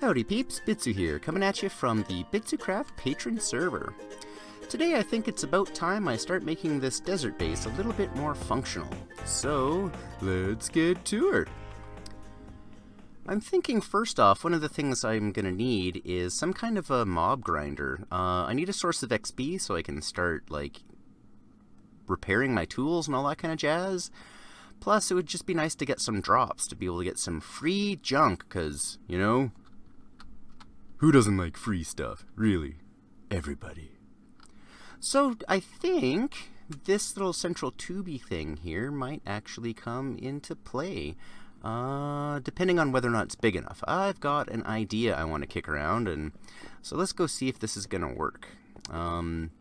Howdy peeps, Bitsu here, coming at you from the BitsuCraft patron server. Today I think it's about time I start making this desert base a little bit more functional. So, let's get to it. I'm thinking first off, one of the things I'm going to need is some kind of a mob grinder. I need a source of XP so I can start, like, repairing my tools and all that kind of jazz. Plus, it would just be nice to get some drops, to be able to get some free junk, because, you know, who doesn't like free stuff? Really? Everybody. So, I think this little central tubey thing here might actually come into play. Depending on whether or not it's big enough. I've got an idea I want to kick around, and so let's go see if this is going to work. I'm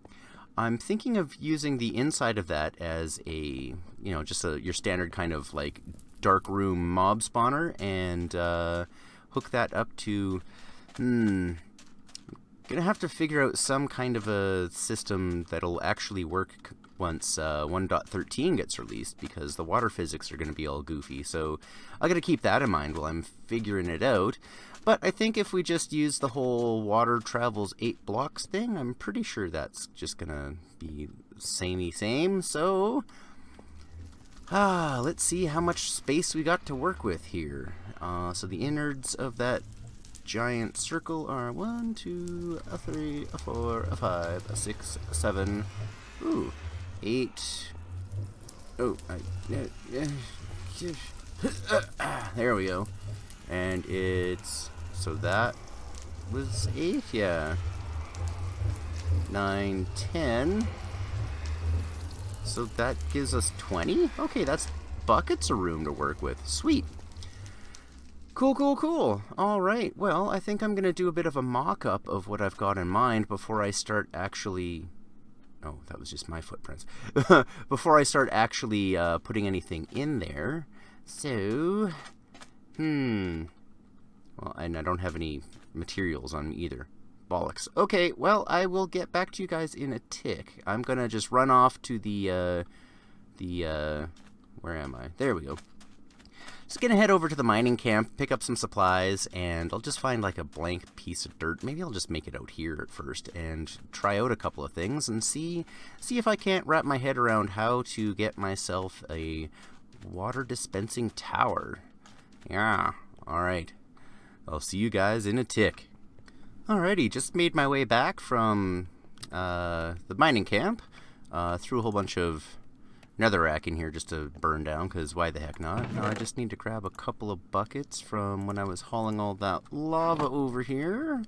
thinking of using the inside of that as a, you know, just your standard kind of like dark room mob spawner, and hook that up to, gonna have to figure out some kind of a system that'll actually work once 1.13 gets released, because the water physics are going to be all goofy, so I gotta keep that in mind while I'm figuring it out. But I think if we just use the whole water travels 8 blocks thing, I'm pretty sure that's just gonna be samey same. So, let's see how much space we got to work with here. So the innards of that giant circle are 1, 2, 3, 4, 5, 6, 7, 8. Oh, there we go. And it's, so that was 8, yeah. 9, 10. So that gives us 20? Okay, that's buckets of room to work with. Sweet. Cool. Alright, well, I think I'm going to do a bit of a mock-up of what I've got in mind before I start actually... Oh, that was just my footprints. Before I start actually putting anything in there. So... Well, and I don't have any materials on me either. Bollocks. Okay, well, I will get back to you guys in a tick. I'm gonna just run off to the, where am I? There we go. Just gonna head over to the mining camp, pick up some supplies, and I'll just find like a blank piece of dirt. Maybe I'll just make it out here at first and try out a couple of things and see if I can't wrap my head around how to get myself a water dispensing tower. Yeah, alright. I'll see you guys in a tick. Alrighty, just made my way back from the mining camp. Threw a whole bunch of netherrack in here just to burn down, because why the heck not? Now I just need to grab a couple of buckets from when I was hauling all that lava over here.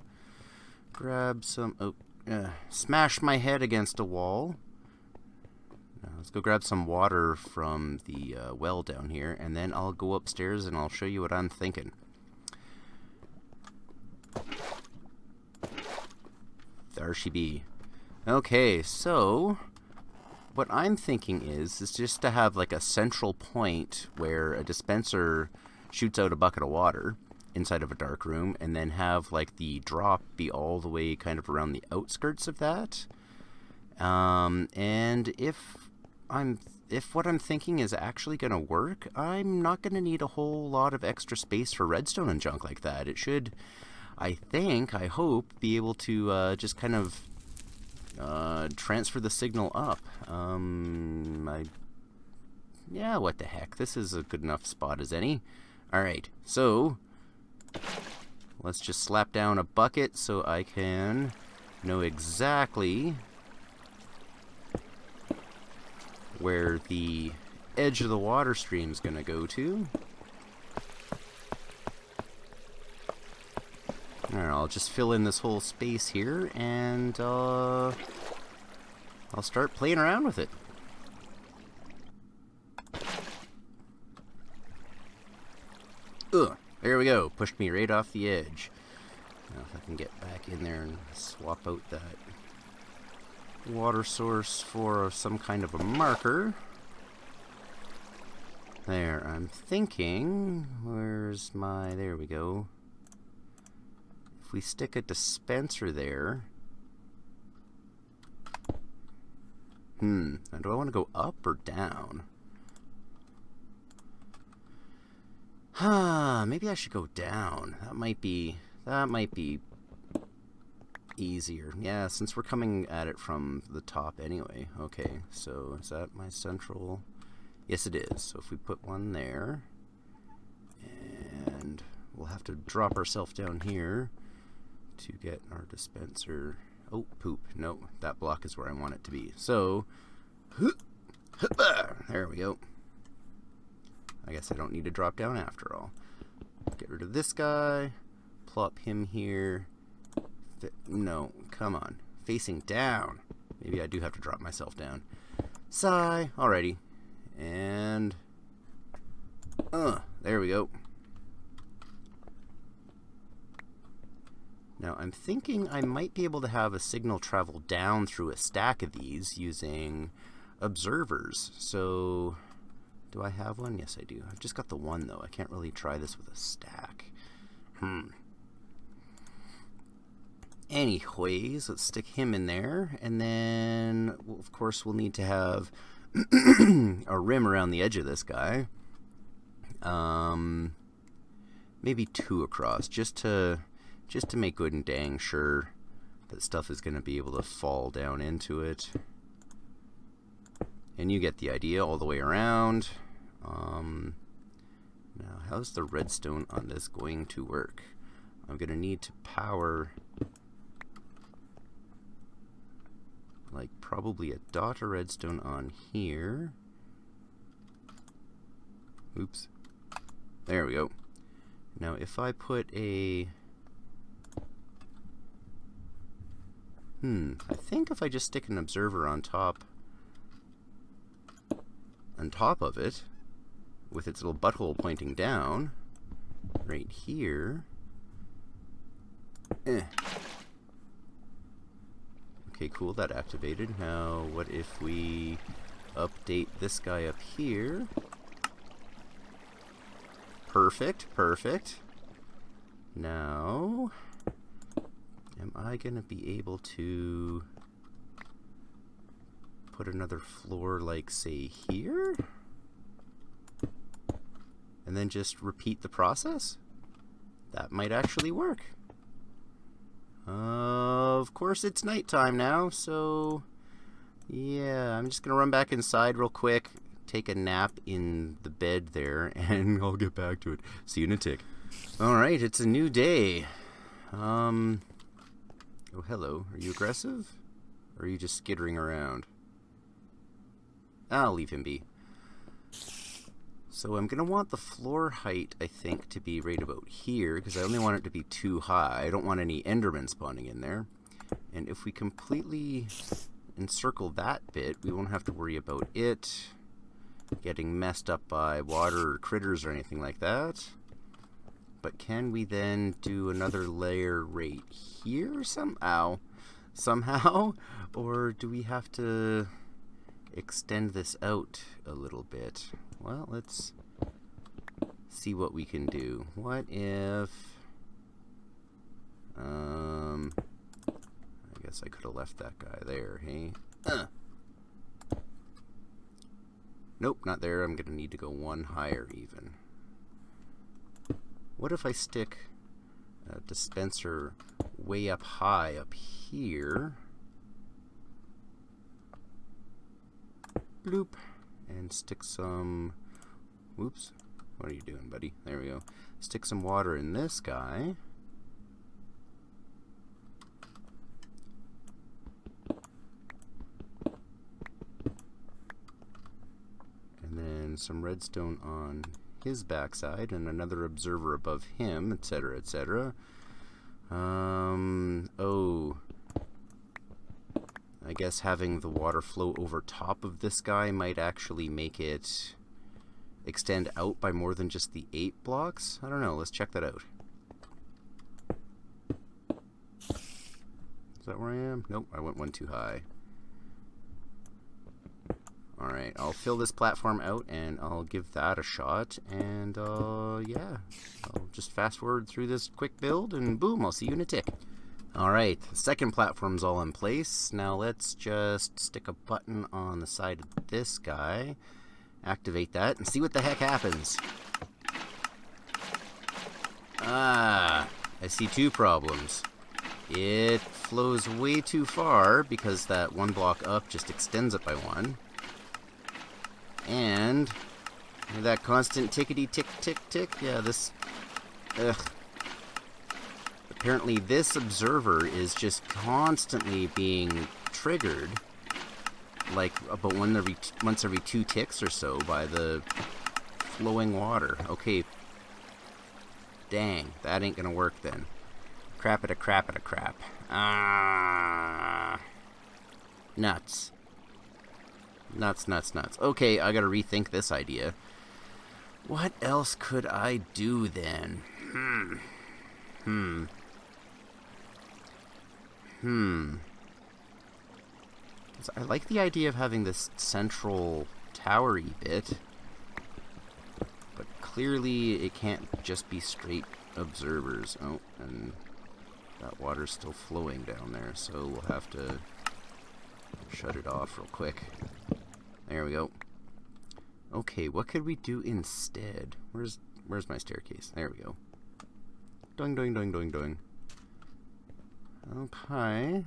Grab some... smash my head against a wall. Now let's go grab some water from the well down here, and then I'll go upstairs and I'll show you what I'm thinking. There she be. Okay, so what I'm thinking is just to have like a central point where a dispenser shoots out a bucket of water inside of a dark room, and then have like the drop be all the way kind of around the outskirts of that. And if what I'm thinking is actually going to work, I'm not going to need a whole lot of extra space for redstone and junk like that. It should, I hope, be able to just kind of transfer the signal up. Yeah, what the heck. This is a good enough spot as any. Alright, so let's just slap down a bucket so I can know exactly where the edge of the water stream is going to go to. Alright, I'll just fill in this whole space here, and I'll start playing around with it. There we go. Pushed me right off the edge. Now if I can get back in there and swap out that water source for some kind of a marker. There, I'm thinking, where's my, there we go. If we stick a dispenser there. Now do I want to go up or down? Maybe I should go down. That might be That might be easier. Yeah, since we're coming at it from the top anyway. Okay, so is that my central? Yes, it is. So if we put one there, and we'll have to drop ourselves down here to get our dispenser. Oh, poop. No, that block is where I want it to be. So, there we go. I guess I don't need to drop down after all. Get rid of this guy. Plop him here. No, come on. Facing down. Maybe I do have to drop myself down. Sigh. Alrighty. And... there we go. Now, I'm thinking I might be able to have a signal travel down through a stack of these using observers. So, do I have one? Yes, I do. I've just got the one, though. I can't really try this with a stack. Anyways, let's stick him in there. And then, well, of course, we'll need to have a rim around the edge of this guy. Maybe 2 across, just to make good and dang sure that stuff is going to be able to fall down into it. And you get the idea all the way around. Now, how's the redstone on this going to work? I'm going to need to power, like, probably a dot of redstone on here. Oops. There we go. Now, if I put a... I think if I just stick an observer on top of it, with its little butthole pointing down, right here. Okay, cool, that activated. Now, what if we update this guy up here? Perfect, perfect. Now, am I going to be able to put another floor, like, say, here? And then just repeat the process? That might actually work. Of course, it's nighttime now, so yeah, I'm just going to run back inside real quick, take a nap in the bed there, and I'll get back to it. See you in a tick. Alright, it's a new day. Oh, hello. Are you aggressive? Or are you just skittering around? I'll leave him be. So I'm going to want the floor height, I think, to be right about here, because I only want it to be too high. I don't want any Endermen spawning in there. And if we completely encircle that bit, we won't have to worry about it getting messed up by water or critters or anything like that. But can we then do another layer right here somehow? Or do we have to extend this out a little bit? Well, let's see what we can do. What if... I guess I could have left that guy there, hey? Nope, not there. I'm going to need to go one higher even. What if I stick a dispenser way up high up here? Bloop. And stick some... Whoops. What are you doing, buddy? There we go. Stick some water in this guy. And then some redstone on his backside, and another observer above him, etc., etc. Oh... I guess having the water flow over top of this guy might actually make it extend out by more than just the 8 blocks? I don't know. Let's check that out. Is that where I am? Nope, I went one too high. Alright, I'll fill this platform out and I'll give that a shot. And, yeah, I'll just fast forward through this quick build and boom, I'll see you in a tick. Alright, the second platform's all in place. Now let's just stick a button on the side of this guy, activate that, and see what the heck happens. Ah, I see two problems. It flows way too far because that one block up just extends it by one. And that constant tickety tick tick tick. Yeah, this... Ugh. Apparently this observer is just constantly being triggered, like about once every 2 ticks or so by the flowing water. Okay. Dang, that ain't gonna work then. Crap at a crap at a crap. Ah. Nuts. Nuts, nuts, nuts. Okay, I gotta rethink this idea. What else could I do then? I like the idea of having this central towery bit, but clearly it can't just be straight observers. Oh, and that water's still flowing down there, so we'll have to shut it off real quick. There we go. Okay, what could we do instead? Where's my staircase? There we go. Doing, doing, doing, doing, doing. Okay.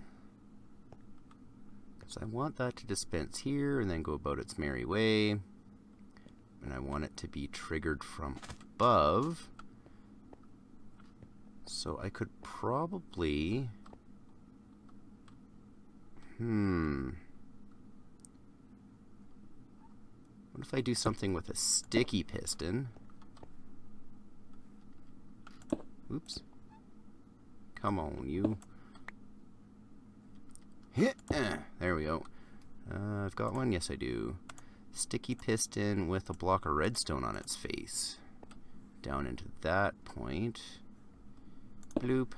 Because I want that to dispense here and then go about its merry way. And I want it to be triggered from above. So I could probably... What if I do something with a sticky piston? Oops. Come on, you. There we go. I've got one. Yes, I do. Sticky piston with a block of redstone on its face. Down into that point. Bloop.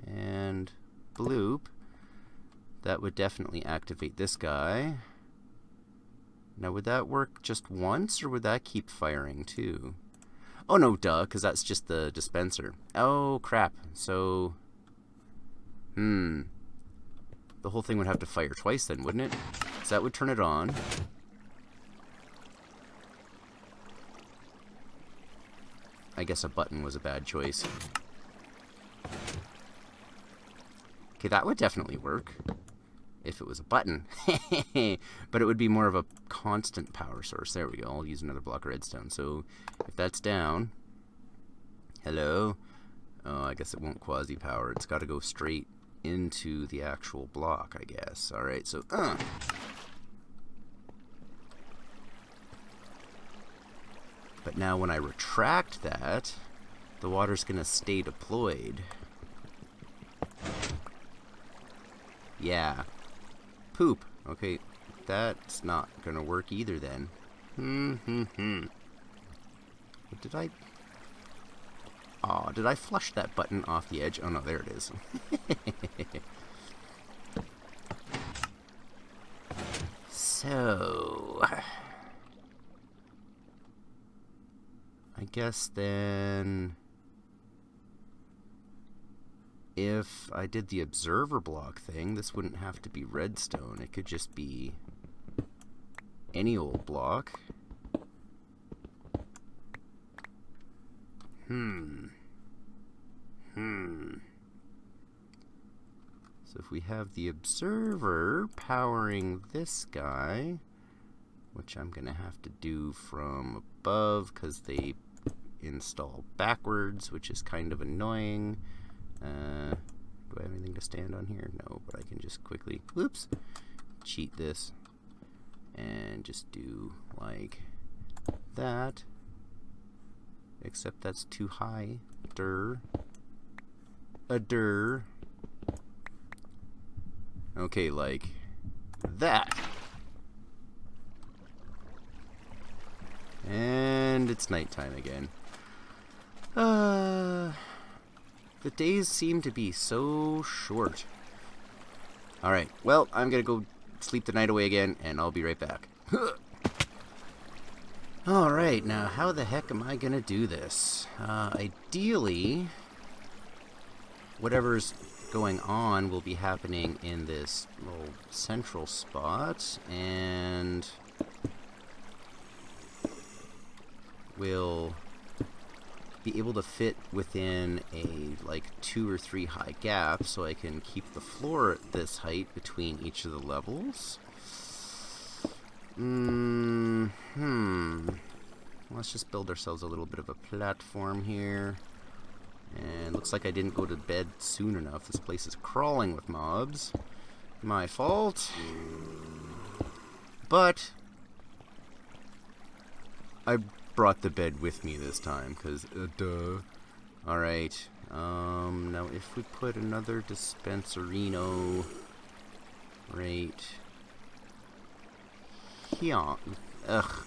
And bloop. That would definitely activate this guy. Now, would that work just once, or would that keep firing too? Oh, no, duh, because that's just the dispenser. Oh, crap. So, the whole thing would have to fire twice then, wouldn't it? So that would turn it on. I guess a button was a bad choice. Okay, that would definitely work. If it was a button. But it would be more of a constant power source. There we go. I'll use another block of redstone. So if that's down... Hello? Oh, I guess it won't quasi-power. It's got to go straight into the actual block, I guess. Alright, so... But now when I retract that, the water's going to stay deployed. Yeah. Poop. Okay, that's not gonna work either then. Did I... Oh, did I flush that button off the edge? Oh no, there it is. So... I guess then... If I did the observer block thing, this wouldn't have to be redstone. It could just be any old block. So if we have the observer powering this guy, which I'm going to have to do from above because they install backwards, which is kind of annoying. Do I have anything to stand on here? No, but I can just quickly, whoops, cheat this and just do like that, except that's too high. Okay, like that. And it's nighttime again. The days seem to be so short. Alright, well, I'm gonna go sleep the night away again, and I'll be right back. Alright, now how the heck am I gonna do this? Ideally, whatever's going on will be happening in this little central spot, and we'll be able to fit within a like 2 or 3 high gap, so I can keep the floor at this height between each of the levels. Let's just build ourselves a little bit of a platform here. And looks like I didn't go to bed soon enough. This place is crawling with mobs. My fault. But I brought the bed with me this time, because, duh. Alright, now if we put another dispenserino right here. Ugh.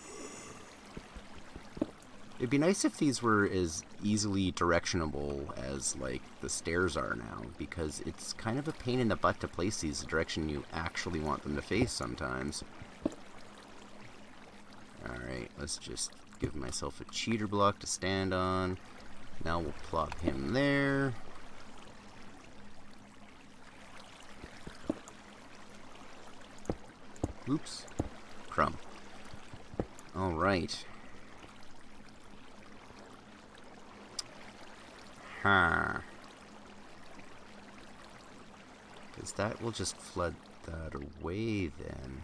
It'd be nice if these were as easily directionable as, like, the stairs are now, because it's kind of a pain in the butt to place these the direction you actually want them to face sometimes. Alright, let's just give myself a cheater block to stand on. Now we'll plop him there. Oops. Crumb. Alright. Because that will just flood that away then.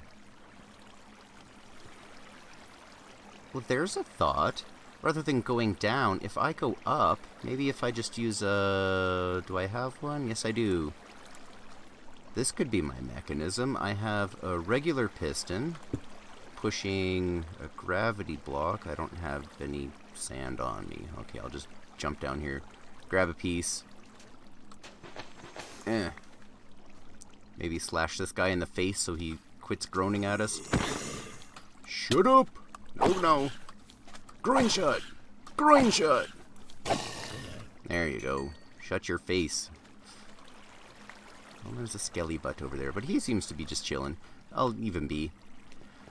Well, there's a thought. Rather than going down, if I go up, maybe if I just use a... Do I have one? Yes, I do. This could be my mechanism. I have a regular piston pushing a gravity block. I don't have any sand on me. Okay, I'll just jump down here. Grab a piece. Maybe slash this guy in the face so he quits groaning at us. Shut up! No. Groin shut! Groin shut! There you go. Shut your face. Well, there's a skelly butt over there, but he seems to be just chilling. I'll even be.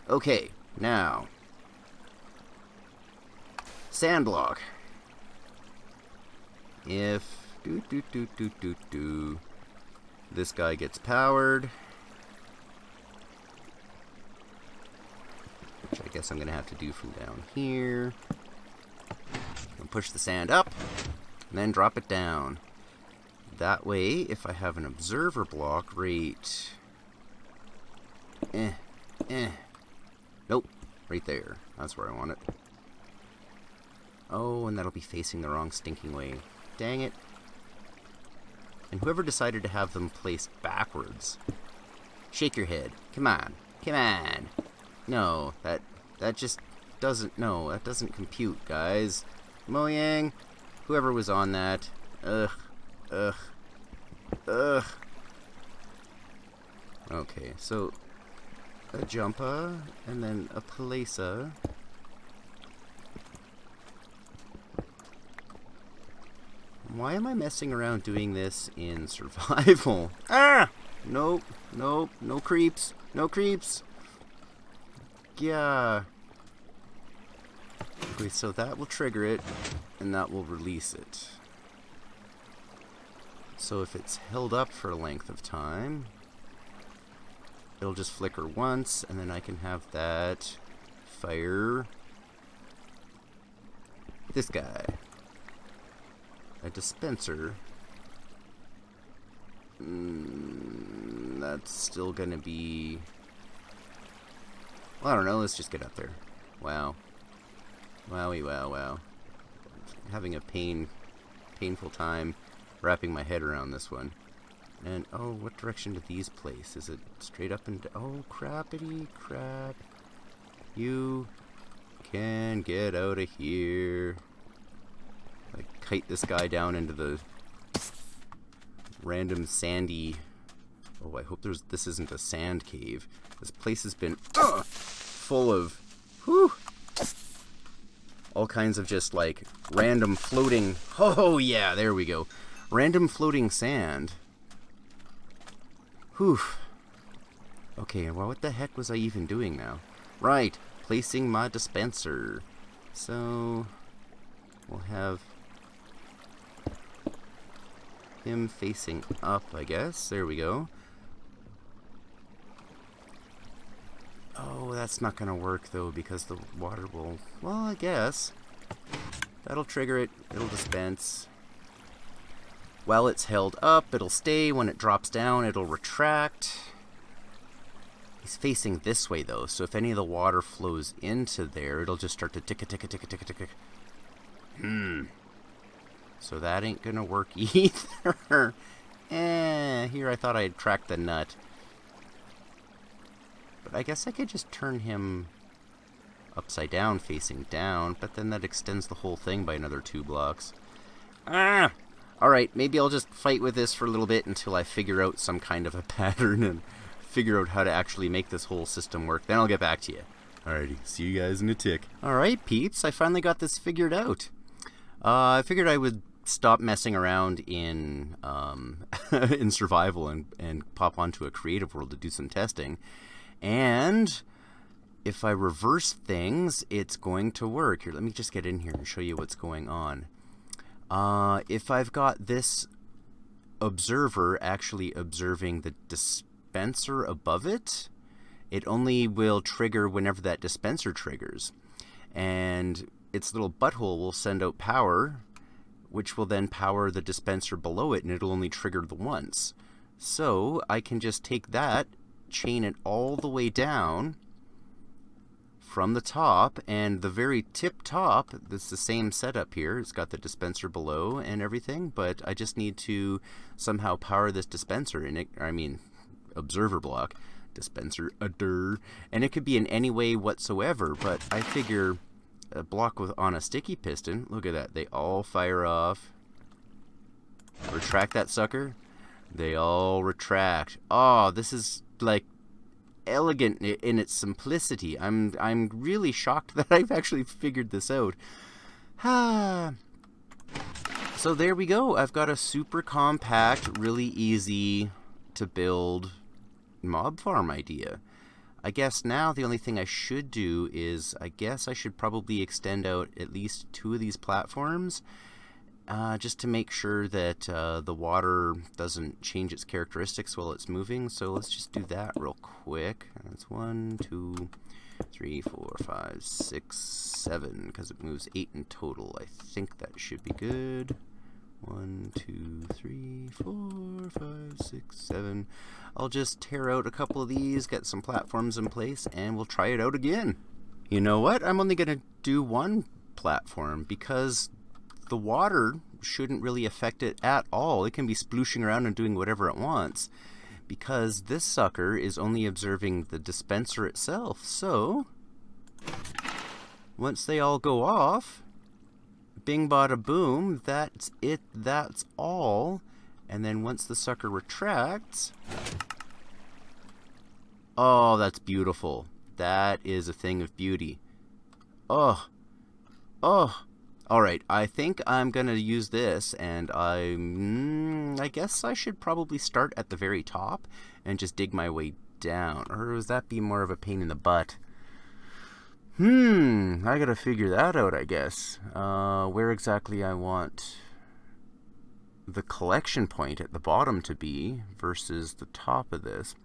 Okay, now. Sand block. If this guy gets powered, which I guess I'm gonna have to do from down here, and push the sand up and then drop it down. That way, if I have an observer block right, nope, right there. That's where I want it. Oh, and that'll be facing the wrong stinking way. Dang it. And whoever decided to have them placed backwards, shake your head. Come on. Come on. No, that just doesn't, no, that doesn't compute, guys. Mojang, whoever was on that. Ugh. Okay, so a jumper and then a placer. Why am I messing around doing this in survival? Ah! Nope, no creeps. No creeps. Yeah. Okay, so that will trigger it, and that will release it. So if it's held up for a length of time, it'll just flicker once, and then I can have that fire this guy. A dispenser. That's still gonna be... Well, I don't know, let's just get up there. Wow. Wowie wow. Having a painful time wrapping my head around this one. And, oh, what direction do these place? Is it straight up and... Oh, crappity crap. You can get out of here. Like, kite this guy down into the random sandy... Oh, I hope this isn't a sand cave. This place has been full of... all kinds of just, like, random floating... Oh, yeah, there we go. Random floating sand. Whew. Okay, well, what the heck was I even doing now? Right, placing my dispenser. So, we'll have him facing up, I guess. There we go. Oh, that's not gonna work, though, because the water will... Well, I guess. That'll trigger it. It'll dispense. While it's held up, it'll stay. When it drops down, it'll retract. He's facing this way, though, so if any of the water flows into there, it'll just start to tick-a-tick-a-tick-a-tick-a-tick. So that ain't gonna work either. Here I thought I had cracked the nut. But I guess I could just turn him upside down, facing down, but then that extends the whole thing by another 2 blocks. Alright, maybe I'll just fight with this for a little bit until I figure out some kind of a pattern and figure out how to actually make this whole system work. Then I'll get back to you. Alrighty, see you guys in a tick. Alright, peeps, I finally got this figured out. I figured I would stop messing around in in survival and pop onto a creative world to do some testing. And if I reverse things, it's going to work. Here, let me just get in here and show you what's going on. If I've got this observer actually observing the dispenser above it, it only will trigger whenever that dispenser triggers. And its little butthole will send out power, which will then power the dispenser below it, and it'll only trigger the once. So I can just take that, chain it all the way down from the top, and the very tip top, it's the same setup here. It's got the dispenser below and everything, but I just need to somehow power this dispenser, observer block, dispenser, and it could be in any way whatsoever, but I figure a block on a sticky piston, look at that, they all fire off. Retract that sucker, they all retract. Oh, this is like elegant in its simplicity. I'm really shocked that I've actually figured this out. So there we go. I've got a super compact, really easy to build mob farm idea. I guess now the only thing I should do is, I guess I should probably extend out at least 2 of these platforms, just to make sure that the water doesn't change its characteristics while it's moving. So let's just do that real quick. That's 1, 2, 3, 4, 5, 6, 7, because it moves 8 in total. I think that should be good. 1, 2, 3, 4, 5, 6, 7. I'll just tear out a couple of these, get some platforms in place, and we'll try it out again. You know what? I'm only going to do 1 platform because the water shouldn't really affect it at all. It can be splooshing around and doing whatever it wants because this sucker is only observing the dispenser itself. So once they all go off, bing bada boom, that's it, that's all. And then once the sucker retracts, oh, that's beautiful. That is a thing of beauty. Oh. Alright, I think I'm going to use this, and I guess I should probably start at the very top and just dig my way down. Or would that be more of a pain in the butt? I gotta figure that out, I guess. Where exactly I want the collection point at the bottom to be versus the top of this.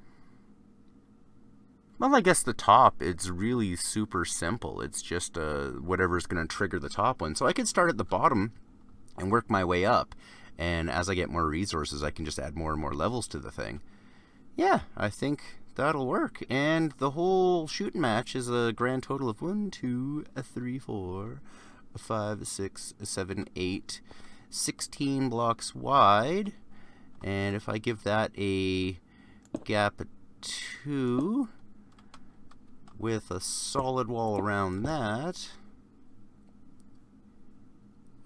Well, I guess the top, it's really super simple. It's just whatever's going to trigger the top one. So I could start at the bottom and work my way up. And as I get more resources, I can just add more and more levels to the thing. Yeah, I think that'll work. And the whole shooting match is a grand total of 1, 2, 3, 4, 5, 6, 7, 8, 16 blocks wide. And if I give that a gap of 2 with a solid wall around that,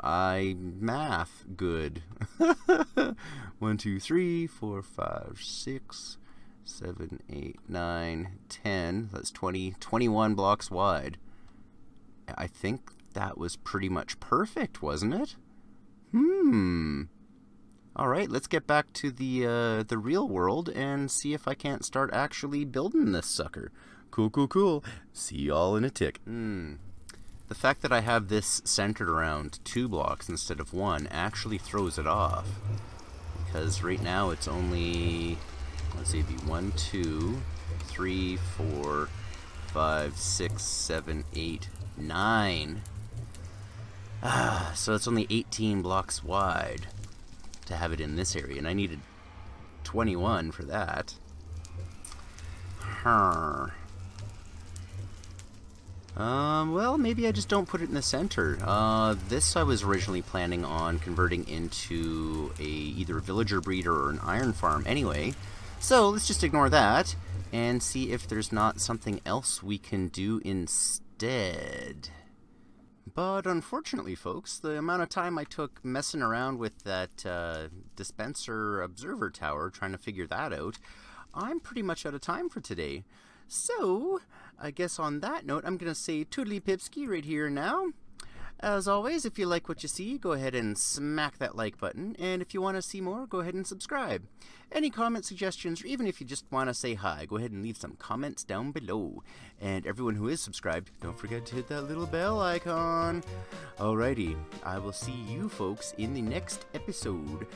I math good. 1, 2, 3, 4, 5, 6, 7, 8, 9, 10. That's 21 blocks wide. I think that was pretty much perfect, wasn't it? Alright, let's get back to the real world and see if I can't start actually building this sucker. Cool. See y'all in a tick. The fact that I have this centered around 2 blocks instead of 1 actually throws it off. Because right now it's only, let's see, it'd be 1, 2, 3, 4, 5, 6, 7, 8, 9. So it's only 18 blocks wide to have it in this area, and I needed 21 for that. Well, maybe I just don't put it in the center. This I was originally planning on converting into either a villager breeder or an iron farm anyway. So let's just ignore that and see if there's not something else we can do instead. But unfortunately, folks, the amount of time I took messing around with that dispenser observer tower, trying to figure that out, I'm pretty much out of time for today. So, I guess on that note, I'm going to say toodly pipski right here and now. As always, if you like what you see, go ahead and smack that like button. And if you want to see more, go ahead and subscribe. Any comment suggestions, or even if you just want to say hi, go ahead and leave some comments down below. And everyone who is subscribed, don't forget to hit that little bell icon. Alrighty, I will see you folks in the next episode.